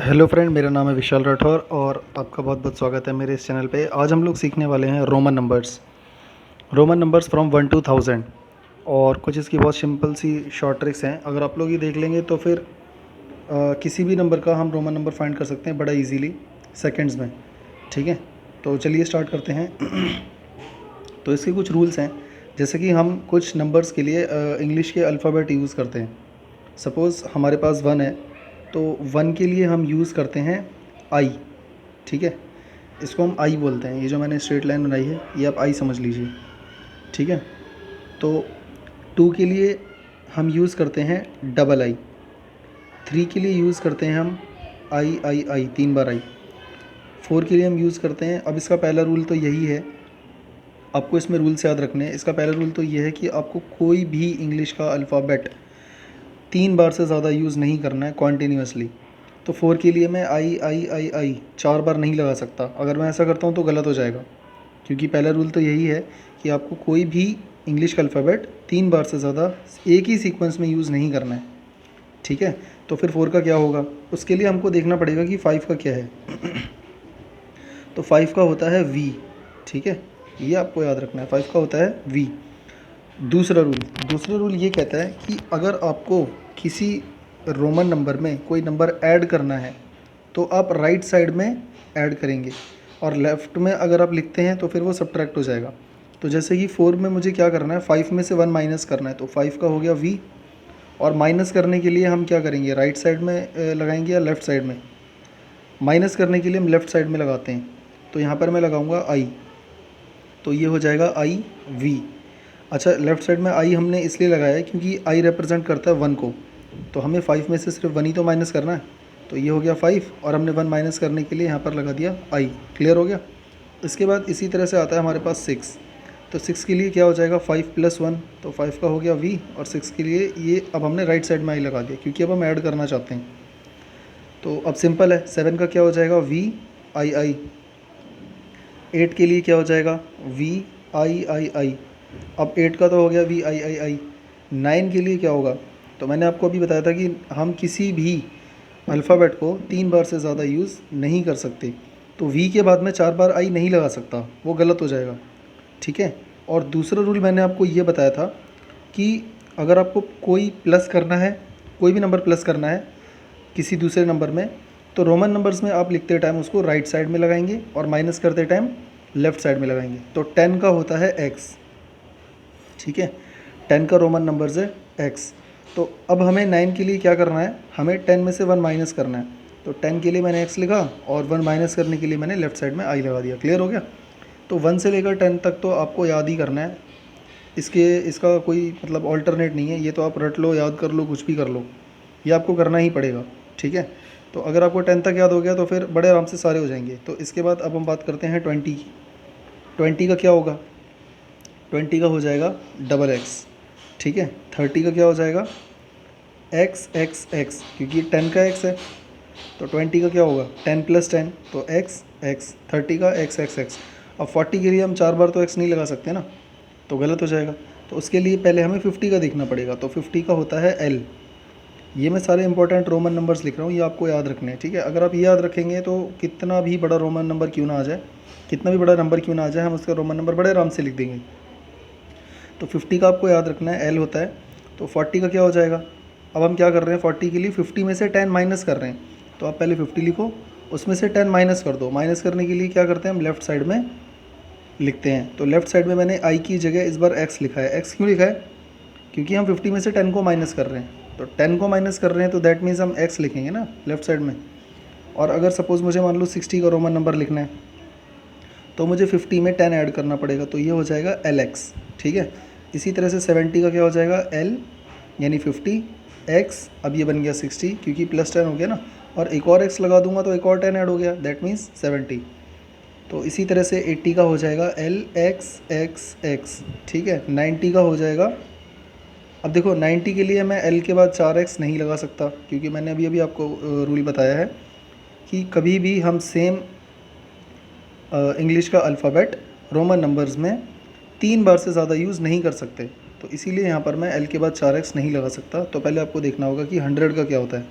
Hello friend, मेरा नाम है विशाल राठौर और आपका बहुत बहुत स्वागत है मेरे इस चैनल पे। आज हम लोग सीखने वाले हैं रोमन नंबर्स फ्रॉम 1 to 1000 और कुछ इसकी बहुत सिंपल सी शॉर्ट ट्रिक्स हैं। अगर आप लोग ये देख लेंगे तो फिर किसी भी नंबर का हम रोमन नंबर फाइंड कर सकते हैं बड़ा इजीली सेकंड्स में। ठीक है, तो चलिए स्टार्ट करते हैं। तो इसके कुछ रूल्स हैं, जैसे कि हम कुछ नंबर्स के लिए इंग्लिश के अल्फ़ाबेट यूज़ करते हैं। सपोज़ हमारे पास 1 है, तो 1 के लिए हम यूज़ करते हैं आई। ठीक है, इसको हम आई बोलते हैं। ये जो मैंने स्ट्रेट लाइन बनाई है ये आप आई समझ लीजिए। ठीक है, तो 2 के लिए हम यूज़ करते हैं डबल आई। 3 के लिए यूज़ करते हैं हम आई आई आई, 3 बार आई। 4 के लिए हम यूज़ करते हैं, अब इसका पहला रूल तो यही है, आपको इसमें रूल्स याद रखने हैं। इसका पहला रूल तो ये है कि आपको कोई भी इंग्लिश का अल्फ़ाबेट 3 बार से ज़्यादा यूज़ नहीं करना है कॉन्टीन्यूसली। तो 4 के लिए मैं आई आई आई आई 4 बार नहीं लगा सकता। अगर मैं ऐसा करता हूँ तो गलत हो जाएगा, क्योंकि पहला रूल तो यही है कि आपको कोई भी इंग्लिश का अल्फ़ाबेट 3 बार से ज़्यादा एक ही सीक्वेंस में यूज़ नहीं करना है। ठीक है, तो फिर 4 का क्या होगा, उसके लिए हमको देखना पड़ेगा कि 5 का क्या है। तो 5 का होता है वी। ठीक है, ये आपको याद रखना है, 5 का होता है वी। दूसरा रूल ये कहता है कि अगर आपको किसी रोमन नंबर में कोई नंबर ऐड करना है तो आप राइट साइड में ऐड करेंगे, और लेफ़्ट में अगर आप लिखते हैं तो फिर वो सब्ट्रैक्ट हो जाएगा। तो जैसे कि 4 में मुझे क्या करना है, 5 में से 1 माइनस करना है, तो 5 का हो गया वी। और माइनस करने के लिए हम क्या करेंगे, राइट साइड में लगाएंगे या लेफ़्ट साइड में। माइनस करने के लिए हम लेफ़्ट साइड में लगाते हैं, तो यहाँ पर मैं लगाऊंगा आई, तो ये हो जाएगा आई वी। अच्छा, लेफ़्ट साइड में आई हमने इसलिए लगाया है क्योंकि आई रिप्रेजेंट करता है 1 को, तो हमें 5 में से सिर्फ 1 ही तो माइनस करना है। तो ये हो गया 5, और हमने 1 माइनस करने के लिए यहाँ पर लगा दिया आई। क्लियर हो गया। इसके बाद इसी तरह से आता है हमारे पास 6। तो 6 के लिए क्या हो जाएगा, 5 + 1, तो 5 का हो गया वी। और 6 के लिए ये अब हमने राइट साइड में आई लगा दिया, क्योंकि अब हम ऐड करना चाहते हैं। तो अब सिंपल है, 7 का क्या हो जाएगा, वी आई आई। 8 के लिए क्या हो जाएगा, वी आई आई आई। अब 8 का तो हो गया वी आई आई आई। 9 के लिए क्या होगा, तो मैंने आपको अभी बताया था कि हम किसी भी अल्फ़ाबेट को 3 बार से ज़्यादा यूज़ नहीं कर सकते। तो वी के बाद में 4 बार आई नहीं लगा सकता, वो गलत हो जाएगा। ठीक है, और दूसरा रूल मैंने आपको ये बताया था कि अगर आपको कोई प्लस करना है, कोई भी नंबर प्लस करना है किसी दूसरे नंबर में, तो रोमन नंबर्स में आप लिखते टाइम उसको राइट साइड में लगाएंगे और माइनस करते टाइम लेफ़्ट साइड में लगाएंगे। तो 10 का होता है एक्स। ठीक है, 10 का रोमन नंबर्स है एक्स। तो अब हमें 9 के लिए क्या करना है, हमें 10 में से 1 माइनस करना है। तो 10 के लिए मैंने एक्स लिखा और 1 माइनस करने के लिए मैंने लेफ़्ट साइड में आई लगा दिया। क्लियर हो गया। तो 1 से लेकर 10 तक तो आपको याद ही करना है, इसका कोई मतलब ऑल्टरनेट नहीं है। ये तो आप रट लो, याद कर लो, कुछ भी कर लो, ये आपको करना ही पड़ेगा। ठीक है, तो अगर आपको 10 तक याद हो गया तो फिर बड़े आराम से सारे हो जाएंगे। तो इसके बाद अब हम बात करते हैं 20 की। 20 का क्या होगा, 20 का हो जाएगा डबल एक्स। ठीक है, 30 का क्या हो जाएगा, एक्स एक्स एक्स, क्योंकि 10 का एक्स है। तो 20 का क्या होगा, 10 + 10, तो एक्स एक्स। 30 का एक्स एक्स एक्स। अब 40 के लिए हम 4 बार तो एक्स नहीं लगा सकते ना, तो गलत हो जाएगा। तो उसके लिए पहले हमें 50 का देखना पड़ेगा। तो 50 का होता है एल। ये मैं सारे इंपॉर्टेंट रोमन नंबर्स लिख रहा हूँ, ये आपको याद रखने हैं। ठीक है, अगर आप ये याद रखेंगे तो कितना भी बड़ा रोमन नंबर क्यों ना आ जाए, कितना भी बड़ा नंबर क्यों ना आ जाए, हम उसका रोमन नंबर बड़े आराम से लिख देंगे। तो 50 का आपको याद रखना है, एल होता है। तो 40 का क्या हो जाएगा, अब हम क्या कर रहे हैं, 40 के लिए 50 में से 10 माइनस कर रहे हैं। तो आप पहले 50 लिखो, उसमें से 10 माइनस कर दो। माइनस करने के लिए क्या करते हैं, हम लेफ़्ट साइड में लिखते हैं। तो लेफ़्ट साइड में मैंने आई की जगह इस बार एक्स लिखा है। एक्स क्यों लिखा है, क्योंकि हम 50 में से 10 को माइनस कर रहे हैं। तो 10 को माइनस कर रहे हैं तो दैट मीन्स हम एक्स लिखेंगे ना लेफ़्ट साइड में। और अगर सपोज़ मुझे मान लो 60 का रोमन नंबर लिखना है, तो मुझे 50 में 10 ऐड करना पड़ेगा, तो ये हो जाएगा एल एक्स। ठीक है, इसी तरह से 70 का क्या हो जाएगा, एल यानी 50 एक्स। अब ये बन गया 60, क्योंकि +10 हो गया ना, और एक और एक्स लगा दूंगा तो एक और 10 ऐड हो गया, दैट मीन्स 70। तो इसी तरह से 80 का हो जाएगा एल एक्स एक्स एक्स। ठीक है, 90 का हो जाएगा, अब देखो 90 के लिए मैं एल के बाद 4x नहीं लगा सकता, क्योंकि मैंने अभी अभी आपको रूल बताया है कि कभी भी हम सेम इंग्लिश का अल्फ़ाबेट रोमन नंबर्स में 3 बार से ज़्यादा यूज़ नहीं कर सकते। तो इसीलिए यहाँ पर मैं एल के बाद 4x नहीं लगा सकता। तो पहले आपको देखना होगा कि 100 का क्या होता है।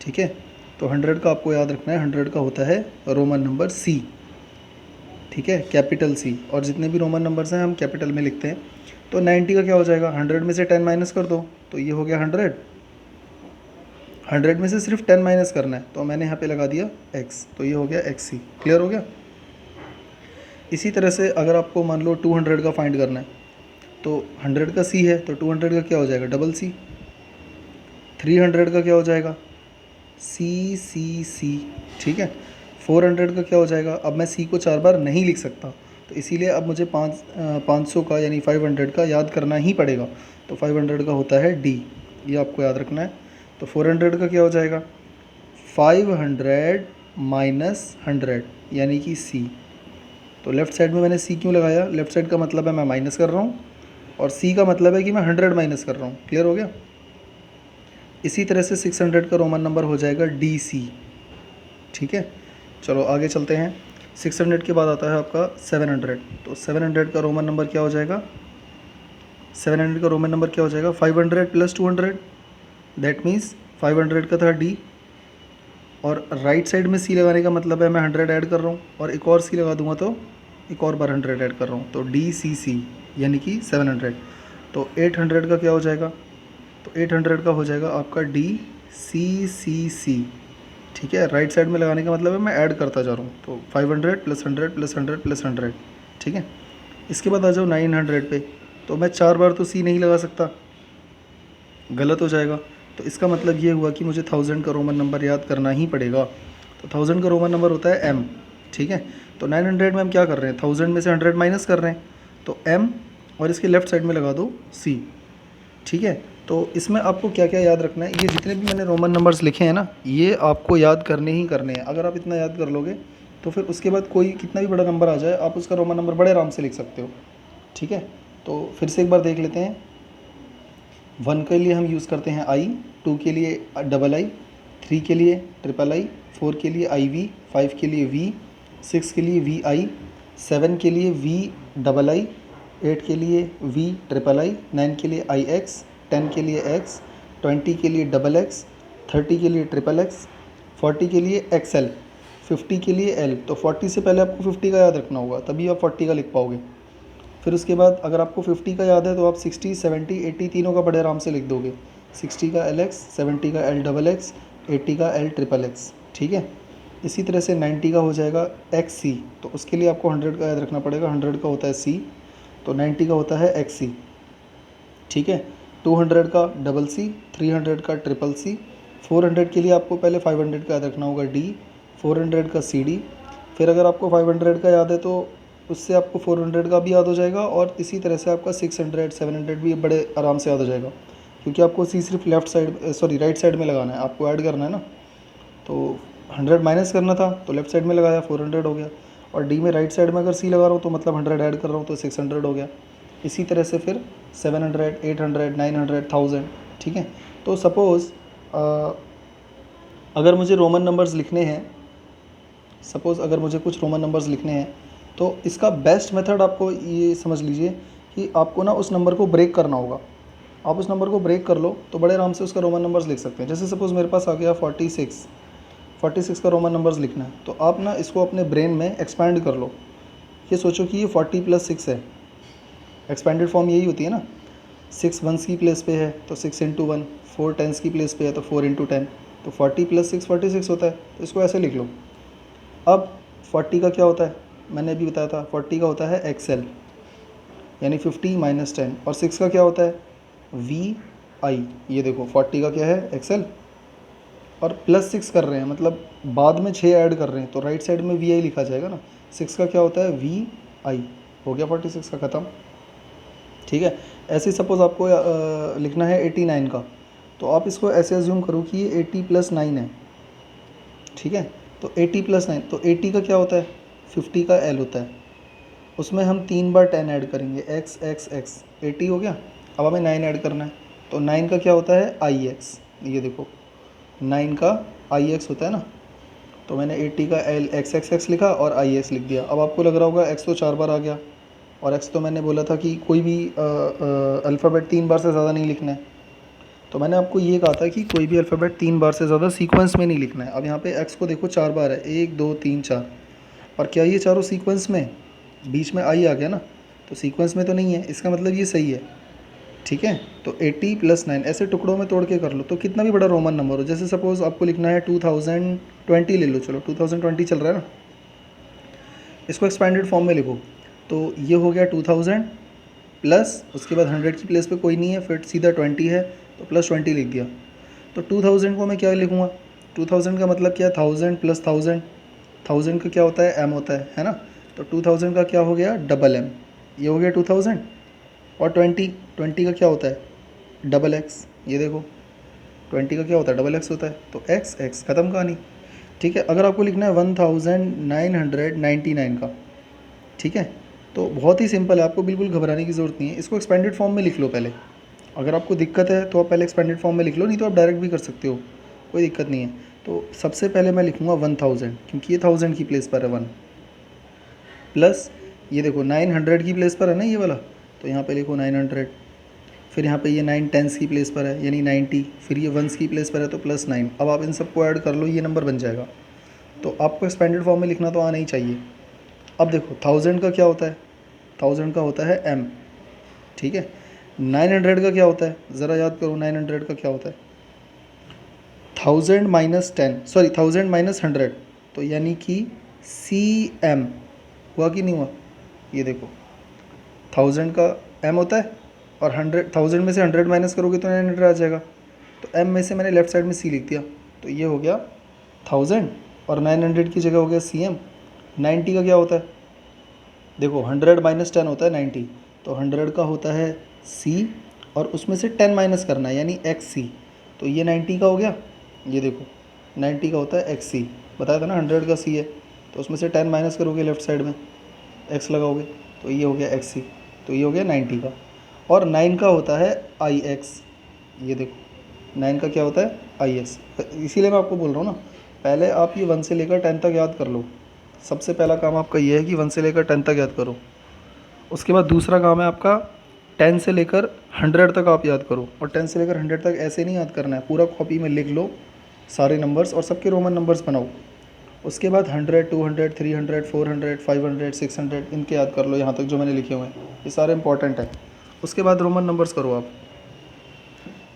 ठीक है, तो 100 का आपको याद रखना है, 100 का होता है रोमन नंबर सी, ठीक है, कैपिटल सी। और जितने भी रोमन नंबर्स हैं हम कैपिटल में लिखते हैं। तो 90 का क्या हो जाएगा, 100 में से 10 माइनस कर दो तो ये हो गया 100। 100 में से सिर्फ 10 माइनस करना है, तो मैंने यहाँ पे लगा दिया x, तो ये हो गया XC। क्लियर हो गया। इसी तरह से अगर आपको मान लो 200 का फाइंड करना है, तो 100 का C है तो 200 का क्या हो जाएगा, डबल C। 300 का क्या हो जाएगा, CCC, ठीक है। 400 का क्या हो जाएगा, अब मैं C को 4 बार नहीं लिख सकता, तो इसीलिए अब मुझे 500 का यानी 500 का याद करना ही पड़ेगा। तो 500 का होता है D, ये आपको याद रखना है। तो 400 का क्या हो जाएगा, 500 माइनस 100 यानी कि C। तो लेफ़्ट साइड में मैंने C क्यों लगाया, लेफ़्ट साइड का मतलब है मैं माइनस कर रहा हूँ, और C का मतलब है कि मैं 100 माइनस कर रहा हूँ। क्लियर हो गया। इसी तरह से 600 का रोमन नंबर हो जाएगा DC, ठीक है। चलो आगे चलते हैं। 600 के बाद आता है आपका 700। तो 700 का रोमन नंबर क्या हो जाएगा, 700 का रोमन नंबर क्या हो जाएगा, 500 प्लस 200, दैट मीन्स 500 का था D, और राइट साइड में C लगाने का मतलब है मैं 100 ऐड कर रहा हूँ, और एक और C लगा दूंगा तो एक और बार 100 ऐड कर रहा हूँ, तो DCC यानी कि 700। तो 800 का क्या हो जाएगा, तो 800 का हो जाएगा आपका DCCC, ठीक है। राइट साइड में लगाने का मतलब है मैं ऐड करता जा रहा हूँ, तो 500 प्लस 100 प्लस 100 प्लस 100, ठीक है। इसके बाद आ जाओ 900 पे, तो मैं 4 बार तो C नहीं लगा सकता, गलत हो जाएगा। तो इसका मतलब ये हुआ कि मुझे 1000 का रोमन नंबर याद करना ही पड़ेगा। तो 1000 का रोमन नंबर होता है M, ठीक है। तो 900 में हम क्या कर रहे हैं, 1000 में से 100 माइनस कर रहे हैं, तो M और इसके लेफ़्ट साइड में लगा दो C, ठीक है। तो इसमें आपको क्या क्या याद रखना है, ये जितने भी मैंने रोमन नंबर्स लिखे हैं ना, ये आपको याद करने ही करने हैं। अगर आप इतना याद कर लोगे तो फिर उसके बाद कोई कितना भी बड़ा नंबर आ जाए आप उसका रोमन नंबर बड़े आराम से लिख सकते हो, ठीक है। तो फिर से एक बार देख लेते हैं। 1 के लिए हम यूज़ करते हैं I, 2 के लिए II, 3 के लिए III, 4 के लिए IV, 5 के लिए V, 6 के लिए VI, 7 के लिए VII, 8 के लिए VIII, 9 के लिए IX, 10 के लिए X, 20 के लिए XX, 30 के लिए XXX, 40 के लिए XL, 50 के लिए L। तो 40 से पहले आपको 50 का याद रखना होगा, तभी आप 40 का लिख पाओगे। फिर उसके बाद अगर आपको 50 का याद है तो आप 60, 70, 80 तीनों का बड़े आराम से लिख दोगे। 60 का LX, 70 का LXX, 80 का LXXX, ठीक है। इसी तरह से 90 का हो जाएगा XC, तो उसके लिए आपको 100 का याद रखना पड़ेगा। 100 का होता है C, तो 90 का होता है XC, ठीक है। 200 का CC, 300 का CCC, 400 के लिए आपको पहले 500 का याद रखना होगा D, 400 का CD। फिर अगर आपको 500 का याद है तो उससे आपको 400 का भी याद हो जाएगा, और इसी तरह से आपका 600, 700 भी बड़े आराम से याद हो जाएगा, क्योंकि आपको C सिर्फ राइट साइड में लगाना है, आपको ऐड करना है ना। तो 100 माइनस करना था तो लेफ़्ट साइड में लगाया, 400 हो गया, और D में राइट साइड में अगर C लगा रहा हूँ तो मतलब 100 ऐड कर रहा हूँ तो 600 हो गया। इसी तरह से फिर 700, 800, 900, 1000, ठीक है। तो सपोज़ अगर मुझे रोमन नंबर्स लिखने हैं, अगर मुझे कुछ रोमन नंबर्स लिखने हैं, तो इसका बेस्ट मेथड आपको ये समझ लीजिए कि आपको ना उस नंबर को ब्रेक करना होगा। आप उस नंबर को ब्रेक कर लो तो बड़े आराम से उसका रोमन नंबर्स लिख सकते हैं। जैसे सपोज़ मेरे पास आ गया 46 का रोमन नंबर्स लिखना है, तो आप ना इसको अपने ब्रेन में एक्सपैंड कर लो। ये सोचो कि ये 40 + 6 है, एक्सपेंडेड फॉर्म यही होती है ना। 6 वंस की प्लेस पे है तो 6 × 1, 4 टेंस की प्लेस पे है तो 4 × 10, तो 40 + 6 46 होता है। तो इसको ऐसे लिख लो। अब 40 का क्या होता है, मैंने अभी बताया था, 40 का होता है XL यानी 50 - 10, और 6 का क्या होता है VI। ये देखो 40 का क्या है XL, और +6 कर रहे हैं मतलब बाद में 6 ऐड कर रहे हैं, तो राइट साइड में VI लिखा जाएगा ना। 6 का क्या होता है VI, हो गया 46 का ख़त्म, ठीक है। ऐसे ही सपोज़ आपको लिखना है 89 का, तो आप इसको ऐसे अज्यूम करो कि ये 80 + 9 है, ठीक है। तो 80 + 9, तो 80 का क्या होता है 50 का L होता है, उसमें हम 3 बार 10 ऐड करेंगे, x 80 हो गया। अब हमें 9 ऐड करना है, तो 9 का क्या होता है IX, ये देखो 9 का IX होता है ना। तो मैंने 80 का XXX लिखा और IX लिख दिया। अब आपको लग रहा होगा X तो 4 बार आ गया, और X तो मैंने बोला था कि कोई भी अल्फ़ाबेट 3 बार से ज़्यादा नहीं लिखना है। तो मैंने आपको ये कहा था कि कोई भी अल्फ़ाबेट 3 बार से ज़्यादा सीक्वेंस में नहीं लिखना है। अब यहाँ पे एक्स को देखो 4 बार है, 1 2 3 4, और क्या ये चारों सीक्वेंस में? बीच में आई आ गया ना, तो सीक्वेंस में तो नहीं है, इसका मतलब ये सही है। ठीक है, तो 80 + 9 ऐसे टुकड़ों में तोड़ के कर लो, तो कितना भी बड़ा रोमन नंबर हो, जैसे सपोज़ आपको लिखना है 2020 ले लो, चलो 2020 चल रहा है ना, इसको एक्सपेंडेड फॉर्म में लिखो, तो ये हो गया 2000 प्लस, उसके बाद 100 की प्लेस पे कोई नहीं है, फिर सीधा 20 है तो +20 लिख दिया। तो 2000 को मैं क्या लिखूँगा? 2000 का मतलब क्या है? 1000 + 1000, 1000 का क्या होता है? m होता है ना। तो 2000 का क्या हो गया? डबल m, ये हो गया 2000। और 20 का क्या होता है? डबल x, ये देखो 20 का क्या होता है? डबल x होता है, तो x x, ख़त्म कहानी। ठीक है, अगर आपको लिखना है 1999 का, ठीक है, तो बहुत ही सिंपल है, आपको बिल्कुल घबराने की ज़रूरत नहीं है। इसको एक्सपेंडेड फॉर्म में लिख लो पहले। अगर आपको दिक्कत है तो आप पहले एक्सपेंडेड फॉर्म में लिख लो, नहीं तो आप डायरेक्ट भी कर सकते हो, कोई दिक्कत नहीं है। तो सबसे पहले मैं लिखूँगा 1000, क्योंकि ये 1000 की प्लेस पर है 1, प्लस ये देखो 900 की प्लेस पर है ना ये वाला, तो यहाँ पे लिखो 900। फिर यहाँ पे ये 9 टेंस की प्लेस पर है यानी 90, फिर ये वंस की प्लेस पर है तो +9। अब आप इन सबको ऐड कर लो, ये नंबर बन जाएगा। तो आपको एक्सपेंडेड फॉर्म में लिखना तो आना ही चाहिए। अब देखो 1000 का क्या होता है? 1000 का होता है m, ठीक है। 900 का क्या होता है? ज़रा याद करो, 900 का क्या होता है? 1000 - 10, सॉरी 1000 - 100, तो यानी कि cm, हुआ कि नहीं हुआ? ये देखो 1000 का m होता है, और 1000 में से 100 माइनस करोगे तो 900 आ जाएगा। तो m में से मैंने लेफ़्ट साइड में c लिख दिया, तो ये हो गया 1000, और 900 की जगह हो गया cm। 90 का क्या होता है? देखो 100 - 10 होता है 90, तो 100 का होता है c, और उसमें से 10 माइनस करना है यानी xc, तो ये 90 का हो गया। ये देखो 90 का होता है xc, बताया था ना 100 का c है, तो उसमें से 10 माइनस करोगे लेफ़्ट साइड में, x लगाओगे, तो ये हो गया xc, तो ये हो गया 90 का। और 9 का होता है ix, ये देखो 9 का क्या होता है? ix, इसीलिए मैं आपको बोल रहा हूँ ना, पहले आप ये 1 से लेकर 10 तक याद कर लो। सबसे पहला काम आपका ये है कि 1 से लेकर 10 तक याद करो। उसके बाद दूसरा काम है आपका 10 से लेकर 100 तक आप याद करो, और 10 से लेकर 100 तक ऐसे नहीं याद करना है, पूरा कॉपी में लिख लो सारे नंबर्स और सबके रोमन नंबर्स बनाओ। उसके बाद 100, 200, 300, 400, 500, 600 इनके याद कर लो, यहाँ तक जो मैंने लिखे हुए हैं, ये सारे इंपॉर्टेंट हैं। उसके बाद रोमन नंबर्स करो आप,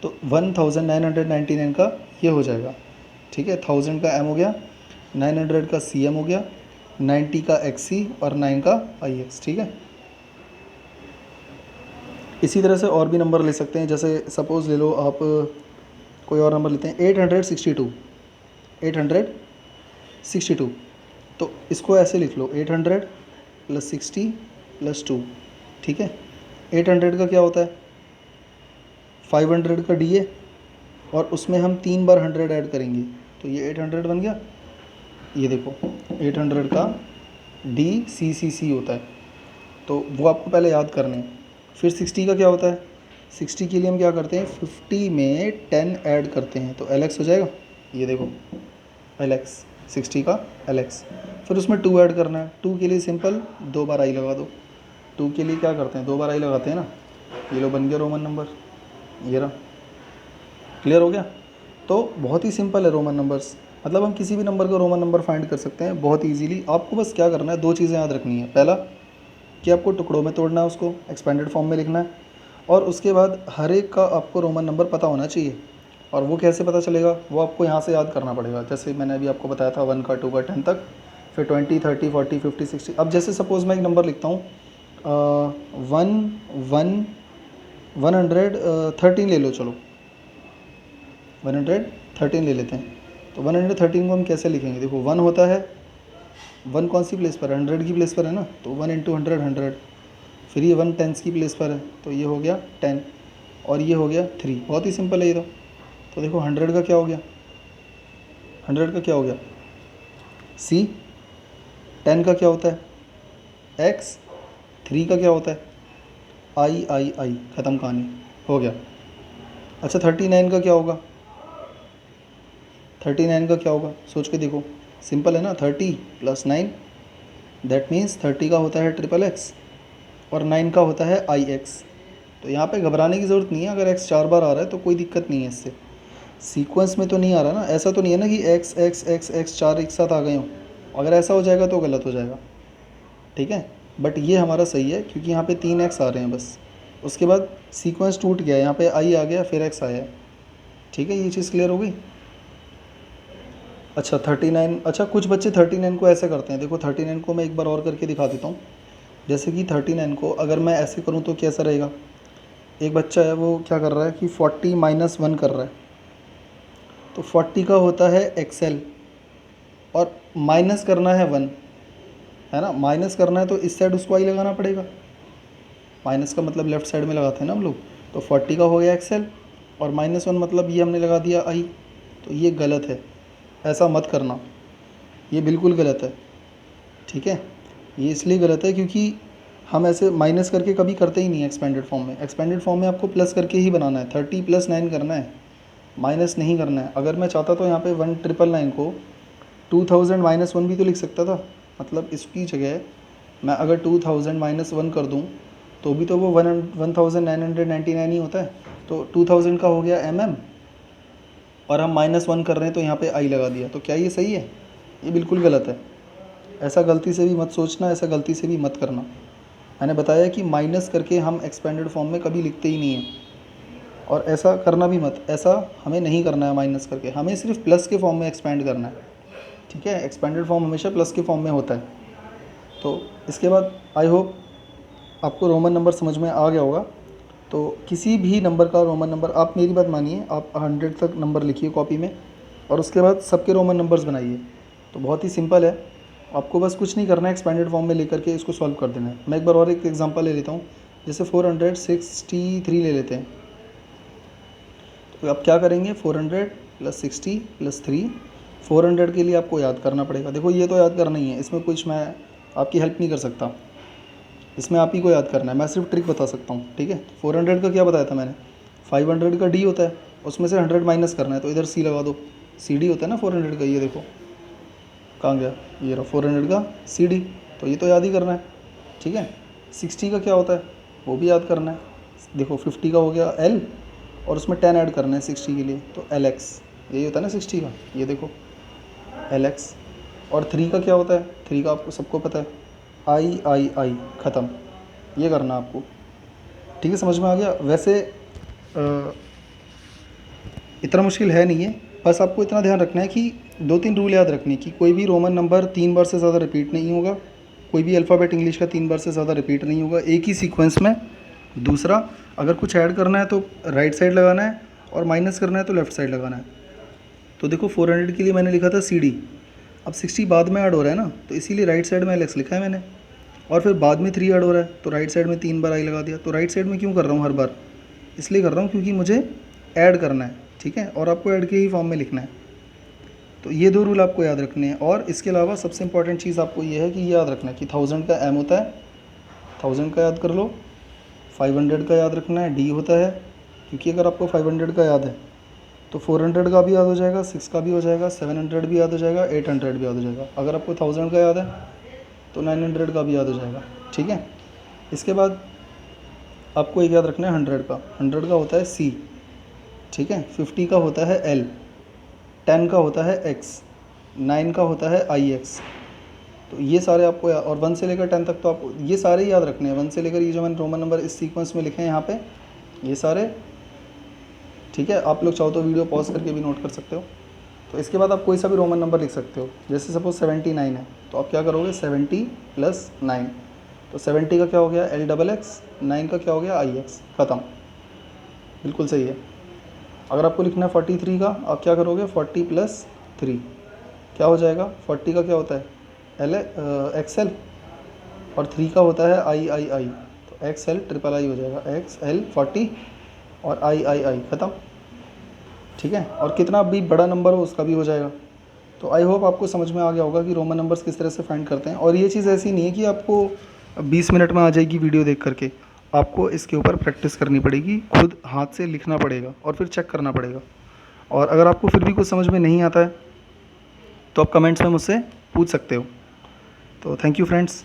तो 1999 का ये हो जाएगा, ठीक है। 1000 का m हो गया, 900 का cm हो गया, 90 का xc, और 9 का ix, ठीक है। इसी तरह से और भी नंबर ले सकते हैं, जैसे सपोज़ ले लो आप कोई और नंबर लेते हैं 862, 862, तो इसको ऐसे लिख लो 800 + 60 + 2, ठीक है। 800 का क्या होता है? 500 का DA, और उसमें हम 3 बार 100 ऐड करेंगे, तो ये 800 बन गया। ये देखो 800 का DCCC होता है, तो वो आपको पहले याद करने हैं। फिर 60 का क्या होता है? 60 के लिए हम क्या करते हैं? 50 में 10 ऐड करते हैं, तो LX हो जाएगा। ये देखो LX, 60 का LX। फिर उसमें 2 ऐड करना है, 2 के लिए सिंपल 2 बार I लगा दो। 2 के लिए क्या करते हैं? 2 बार I लगाते हैं ना। ये लो बन गया रोमन नंबर, ये रहा। क्लियर हो गया? तो बहुत ही सिंपल है रोमन नंबर्स, मतलब हम किसी भी नंबर का रोमन नंबर फाइंड कर सकते हैं बहुत ईजीली। आपको बस क्या करना है, 2 चीज़ें याद रखनी है। पहला कि आपको टुकड़ों में तोड़ना है, उसको एक्सपेंडेड फॉर्म में लिखना है, और उसके बाद हर एक का आपको रोमन नंबर पता होना चाहिए। और वो कैसे पता चलेगा? वो आपको यहाँ से याद करना पड़ेगा, जैसे मैंने अभी आपको बताया था 1 का, 2 का, 10 तक, फिर 20, 30, 40, 50, 60। अब जैसे सपोज़ मैं एक नंबर लिखता हूँ 113 ले लो, चलो 113 ले लेते हैं। तो 113 को हम कैसे लिखेंगे? देखो 1 होता है, 1 कौन सी प्लेस पर है? 100 की प्लेस पर है ना, तो 1 × 100 100। फिर ये 1 10 की प्लेस पर है, तो ये हो गया 10, और ये हो गया 3। बहुत ही सिंपल है ये तो देखो 100 का क्या हो गया? 100 का क्या हो गया? C। 10 का क्या होता है? X। 3 का क्या होता है? I। ख़त्म कहानी, हो गया। अच्छा 39 का क्या होगा? 39 का क्या होगा? सोच के देखो, सिंपल है ना। 30 + 9, दैट मीन्स 30 का होता है XXX, और 9 का होता है IX। तो यहाँ पे घबराने की ज़रूरत नहीं है। अगर x 4 बार आ रहा है तो कोई दिक्कत नहीं है इससे, सीक्वेंस में तो नहीं आ रहा ना। ऐसा तो नहीं है ना कि x x x x 4 एक साथ आ गए हों, अगर ऐसा हो जाएगा तो गलत हो जाएगा, ठीक है। बट ये हमारा सही है क्योंकि यहाँ पे 3x आ रहे हैं बस। उसके बाद सीक्वेंस टूट गया, यहाँ पे i आ गया फिर x आया, ठीक है। ये चीज़ क्लियर हो गई। अच्छा 39, अच्छा कुछ बच्चे 39 को ऐसे करते हैं। देखो 39 को मैं एक बार और करके दिखा देता हूँ। जैसे कि 39 को अगर मैं ऐसे करूँ तो कैसा रहेगा। एक बच्चा है वो क्या कर रहा है कि 40 - 1 कर रहा है, तो 40 का होता है एक्सेल और माइनस करना है 1, है ना। माइनस करना है तो इस साइड उसको आई लगाना पड़ेगा। माइनस का मतलब लेफ़्ट साइड में लगाते हैं ना हम लोग। तो 40 का हो गया एक्सेल और -1 मतलब ये हमने लगा दिया आई। तो ये गलत है, ऐसा मत करना, ये बिल्कुल गलत है, ठीक है। ये इसलिए गलत है क्योंकि हम ऐसे माइनस करके कभी करते ही नहीं है एक्सपेंडेड फॉर्म में। एक्सपेंडेड फॉर्म में आपको प्लस करके ही बनाना है, 30 + 9 करना है, माइनस नहीं करना है। अगर मैं चाहता तो यहाँ पे 1999 को 2000 - 1 भी तो लिख सकता था। मतलब इसकी जगह मैं अगर 2000 - 1 कर दूँ तो भी तो वो 1999 ही होता है। तो 2000 का हो गया और हम -1 कर रहे हैं तो यहाँ पे आई लगा दिया। तो क्या ये सही है? ये बिल्कुल गलत है। ऐसा गलती से भी मत सोचना, ऐसा गलती से भी मत करना। मैंने बताया कि माइनस करके हम एक्सपेंडेड फॉर्म में कभी लिखते ही नहीं हैं, और ऐसा करना भी मत। ऐसा हमें नहीं करना है माइनस करके, हमें सिर्फ प्लस के फॉर्म में एक्सपेंड करना है, ठीक है। एक्सपेंडेड फॉर्म हमेशा प्लस के फॉर्म में होता है। तो इसके बाद आई होप आपको रोमन नंबर समझ में आ गया होगा। तो किसी भी नंबर का रोमन नंबर, आप मेरी बात मानिए, आप 100 तक नंबर लिखिए कॉपी में और उसके बाद सबके रोमन नंबर्स बनाइए। तो बहुत ही सिंपल है, आपको बस कुछ नहीं करना है, एक्सपेंडेड फॉर्म में लेकर के इसको सॉल्व कर देना है। मैं एक बार और एक एग्जांपल ले लेता हूँ। जैसे 463 ले लेते हैं। तो आप क्या करेंगे, 400 + 60 + 3, 400 के लिए आपको याद करना पड़ेगा। देखो ये तो याद करना ही है, इसमें कुछ मैं आपकी हेल्प नहीं कर सकता, इसमें आप ही को याद करना है। मैं सिर्फ ट्रिक बता सकता हूँ, ठीक है। 400 का क्या बताया था मैंने, 500 का डी होता है, उसमें से 100 माइनस करना है, तो इधर सी लगा दो। सी डी होता है ना 400 का, ये देखो कहाँ गया, ये रहा 400 का सी डी। तो ये तो याद ही करना है, ठीक है। 60 का क्या होता है वो भी याद करना है। देखो 50 का हो गया एल और उसमें 10 ऐड करना है 60 के लिए, तो एल एक्स, यही होता है ना 60 का, ये देखो एल एक्स। और 3 का क्या होता है, 3 का आपको सबको पता है, आई आई आई, ख़त्म। ये करना आपको, ठीक है। समझ में आ गया। वैसे इतना मुश्किल है नहीं है, बस आपको इतना ध्यान रखना है कि 2-3 रूल याद रखने कि कोई भी रोमन नंबर 3 बार से ज़्यादा रिपीट नहीं होगा, कोई भी अल्फ़ाबेट इंग्लिश का 3 बार से ज़्यादा रिपीट नहीं होगा एक ही सीक्वेंस में। दूसरा, अगर कुछ ऐड करना है तो राइट साइड लगाना है और माइनस करना है तो लेफ़्ट साइड लगाना है। तो देखो 400 के लिए मैंने लिखा था सी डी, अब 60 बाद में ऐड हो रहा है ना, तो इसीलिए राइट साइड में एल एक्स लिखा है मैंने। और फिर बाद में 3 ऐड हो रहा है तो राइट साइड में 3 बार आई लगा दिया। तो राइट साइड में क्यों कर रहा हूँ हर बार, इसलिए कर रहा हूँ क्योंकि मुझे ऐड करना है, ठीक है। और आपको ऐड के ही फॉर्म में लिखना है। तो ये 2 रूल आपको याद रखने हैं। और इसके अलावा सबसे इंपॉर्टेंट चीज़ आपको ये है कि ये याद रखना है कि 1000 का एम होता है, 1000 का याद कर लो। 500 का याद रखना है, डी होता है, क्योंकि अगर आपको 500 का याद है तो 400 का भी याद हो जाएगा, 6 का भी हो जाएगा, 700 भी याद हो जाएगा, 800 भी याद हो जाएगा। अगर आपको 1000 का याद है तो 900 का भी याद हो जाएगा, ठीक है। इसके बाद आपको एक याद रखना है 100 का, 100 का होता है सी, ठीक है। 50 का होता है एल, 10 का होता है एक्स, 9 का होता है आई एक्स। तो ये सारे आपको और 1 से लेकर 10 तक तो आपको ये सारे ही याद रखने हैं। 1 से लेकर ये जो मैंने रोमन नंबर इस सीक्वेंस में लिखे हैं यहाँ पे, ये सारे, ठीक है। आप लोग चाहो तो वीडियो पॉज करके भी नोट कर सकते हो। तो इसके बाद आप कोई सा भी रोमन नंबर लिख सकते हो। जैसे सपोज 79 है तो आप क्या करोगे, 70 + 9, तो 70 का क्या हो गया एल डबल एक्स, 9 का क्या हो गया आई एक्स, ख़त्म, बिल्कुल सही है। अगर आपको लिखना है 43 का, आप क्या करोगे 40 + 3 क्या हो जाएगा, 40 का क्या होता है एल एक्सएल और 3 का होता है आई आई आई, तो एक्सएल ट्रिपल आई हो जाएगा, एक्सएल 40 और आई आई आई, ख़त्म, ठीक है। और कितना भी बड़ा नंबर हो उसका भी हो जाएगा। तो आई होप आपको समझ में आ गया होगा कि रोमन नंबर्स किस तरह से फाइंड करते हैं। और ये चीज़ ऐसी नहीं है कि आपको 20 मिनट में आ जाएगी वीडियो देख करके, आपको इसके ऊपर प्रैक्टिस करनी पड़ेगी, खुद हाथ से लिखना पड़ेगा और फिर चेक करना पड़ेगा। और अगर आपको फिर भी कुछ समझ में नहीं आता है तो आप कमेंट्स में मुझसे पूछ सकते हो। तो थैंक यू फ्रेंड्स।